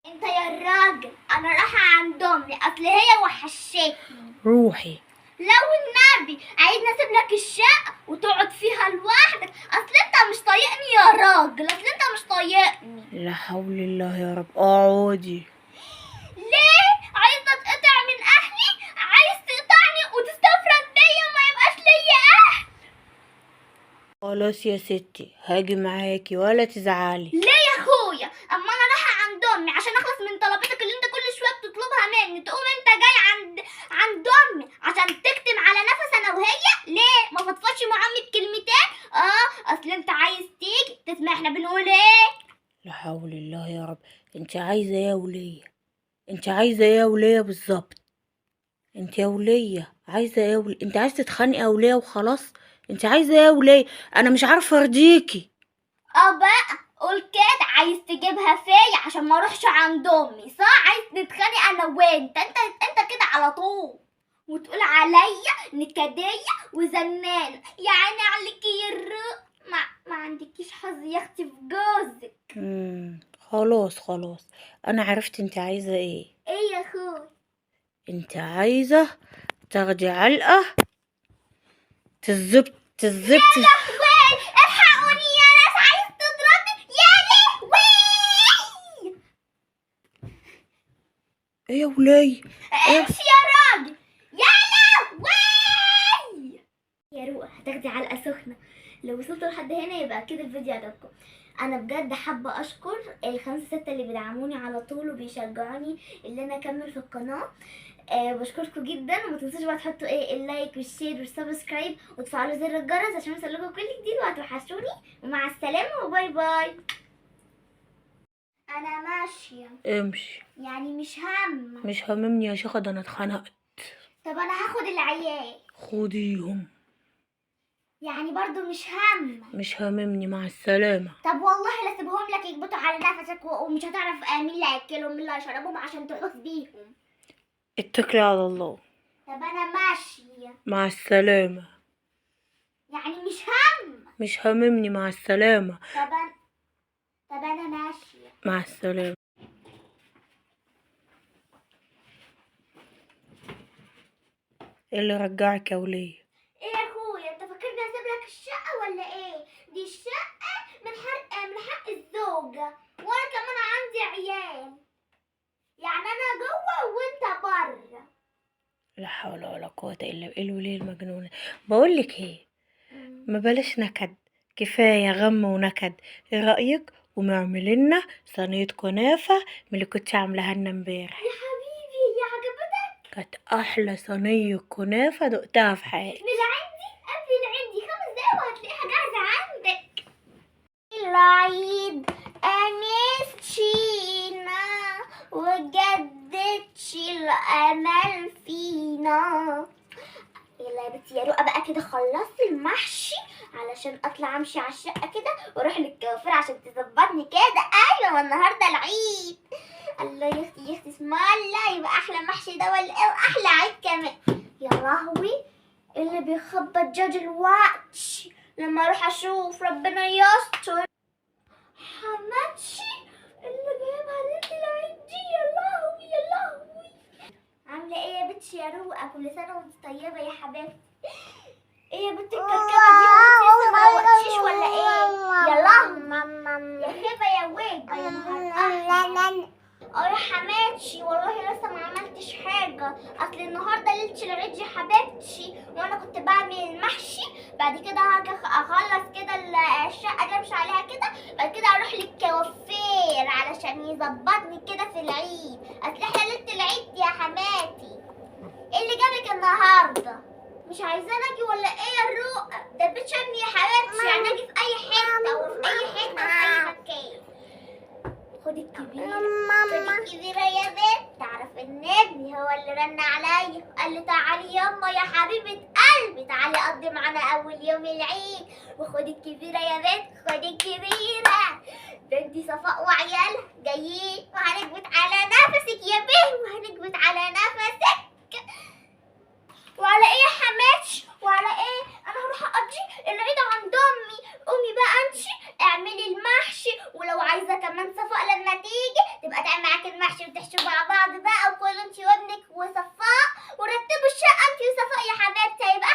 انت يا راجل انا رايحه عند امي اصل هي وحشتني. روحي. لو النبي عايزني اسيب لك الشقه وتقعد فيها لوحدك، اصل انت مش طايقني يا راجل، اصل انت مش طايقني. لا حول الله يا رب. اقعدي. ليه عايزه اتقطع من اهلي؟ عايز تقطعني وتستفرد بيا وما يبقاش ليا اهل؟ خلاص يا ستي هاجي معاكي ولا تزعلي. ليه يا اخويا؟ اما انا رايحه عند امي عشان اخلص من طلباتك اللي انت كل شويه بتطلبها مني، تقوم انت جاي عند امي عشان تكتم على نفس انا وهي؟ ليه ما فضفضش مع امي بكلمتين؟ اصل انت عايز تيجي تسمع احنا بنقول ايه. لا حول الله يا رب. انت عايزه ايه يا وليه؟ انت عايزه ايه يا وليه بالظبط؟ انت يا وليه عايزه ايه يا وليه؟ انت عايزه تتخانقي يا وليه وخلاص؟ انت عايزه ايه يا وليه؟ انا مش عارفه ارضيكي. بقى قول كده، عايز تجيبها فيا عشان ما اروحش عند امي صح؟ عايز نتخانق انا وانت، انت كده على طول وتقول عليا نكديه وزنانه. يا عيني عليكي يا الرق، ما عندكيش حظ يا اختي في جوزك. خلاص انا عرفت انت عايزه ايه. ايه يا اخوي؟ انت عايزه تاخدي علقه تزبط يا لهوي الحقوني يا ناس، عايز تضربني يا لهوي. ايه يا وليه؟ امشي يا راجل يا لهوي. يا روقة هتاخدي علقة سخنة. لو وصلتوا لحد هنا يبقى اكيد الفيديو عجبكم. انا بجد حابة اشكر الخمسة ستة اللي بيدعموني على طول وبيشجعوني اللي انا اكمل في القناة. بشكركم جدا، وما تنسوش بقى تحطوا اللايك والشير والسبسكرايب وتفعلوا زر الجرس عشان يوصلكم كل جديد وهتوحشوني. ومع السلامة وباي باي. انا ماشية. امشي. يعني مش هم. مش هممني يا شيخة، ده انا اتخنقت. طب انا هاخد العيال. خديهم. يعني برضو مش هم. مش هممني، مع السلامة. طب والله لا سيبهم لك يكبتوا على نفسك ومش هتعرف مين اللي هياكلهم مين اللي هيشربهم عشان تحوس بيهم. اتكلي على الله. طب انا ماشية. مع السلامة. يعني مش هم. مش هممني، مع السلامة. طب انا ماشية. مع السلامة. ايه اللي رجعك يا وليه؟ ايه يا اخويا، انت فاكرني هسيب لك الشقة ولا ايه؟ دي الشقة من حق الزوجة، وانا كمان عندي عيال. يعني انا جوه وانت بره. لا حول ولا قوة الا بالله. الوليه المجنونة. بقولك ايه، ما بلاش نكد، كفاية غم ونكد. ايه رأيك قومي اعملي لنا صينية كنافة من اللي كنت عاملاها لنا امبارح؟ يا حبيبي هي عجبتك؟ كانت احلى صينية كنافة دقتها في حياتي. من عندي قبل العيد 5 دقايق وهتلاقيها جاهزة عندك. العيد أنستينا وجددش الأمل فينا. يلا يا بنتي يا رؤى بقى كده خلصت المحشي علشان اطلع امشي على الشقه كده واروح للكوافير عشان تظبطني كده. ايوه والنهارده العيد. الله يا اختي يا اختي اسم الله، يبقى احلى محشي ده ولا ايه؟ واحلى عيد كمان. يا لهوي اللي بيخبط جاج الوقت لما اروح اشوف ربنا يستر. حماتشي اللي جايبها ليلة العيد دي، يا لهوي يا لهوي. عاملة ايه يا بنتي يا روقة؟ كل سنة وانت طيبة يا حبيبتي. ايه يا بنتي الكركبة دي وانت لسه ما روقتيش ولا ايه؟ يا لهوي يا خيبة يا ويجة يا نهار. يا حماتشي والله لسه ما عملتش حاجة، اصل النهارده ليلة العيد يا حبيبتي وانا كنت بعمل المحشي. بعد كده هاجي اخلص كده الشقة دي امشي عليها كده، بعد كده اروح للكوافير علشان يظبطني كده في العيد. اصل احنا ليلة العيد يا حماتي. ايه اللي جابك النهارده؟ مش عايزاني اجي ولا ايه يا الرؤى؟ ده بيت شمي يا حبيبتي، يعني اجي في اي حته وفي اي حته وفي اي مكان. خدي الكبيرة. خدي الكبيرة يا بنت. تعرف ان ابني هو اللي رن عليا قال لي تعالي ياما يا حبيبة قلبي تعالي قضي معانا اول يوم العيد. وخدي الكبيرة يا بنت خدي الكبيرة. بنتي صفاء وعيالها جايين وهنكبت على نفسك يا بيه وهنكبت على نفسك. وعلى ايه يا حماتش؟ وعلى ايه؟ انا هروح اقضي العيد عند امي. قومي بقى انتي اعملي المحشي، ولو عايزه كمان صفاء لما تيجي تبقى تعمل معاكي المحشي دلوقتي بتحشوا مع بعض بقى، وكل انت وابنك وصفاء ورتبوا الشقه انت وصفاء يا حبيبتي، هيبقى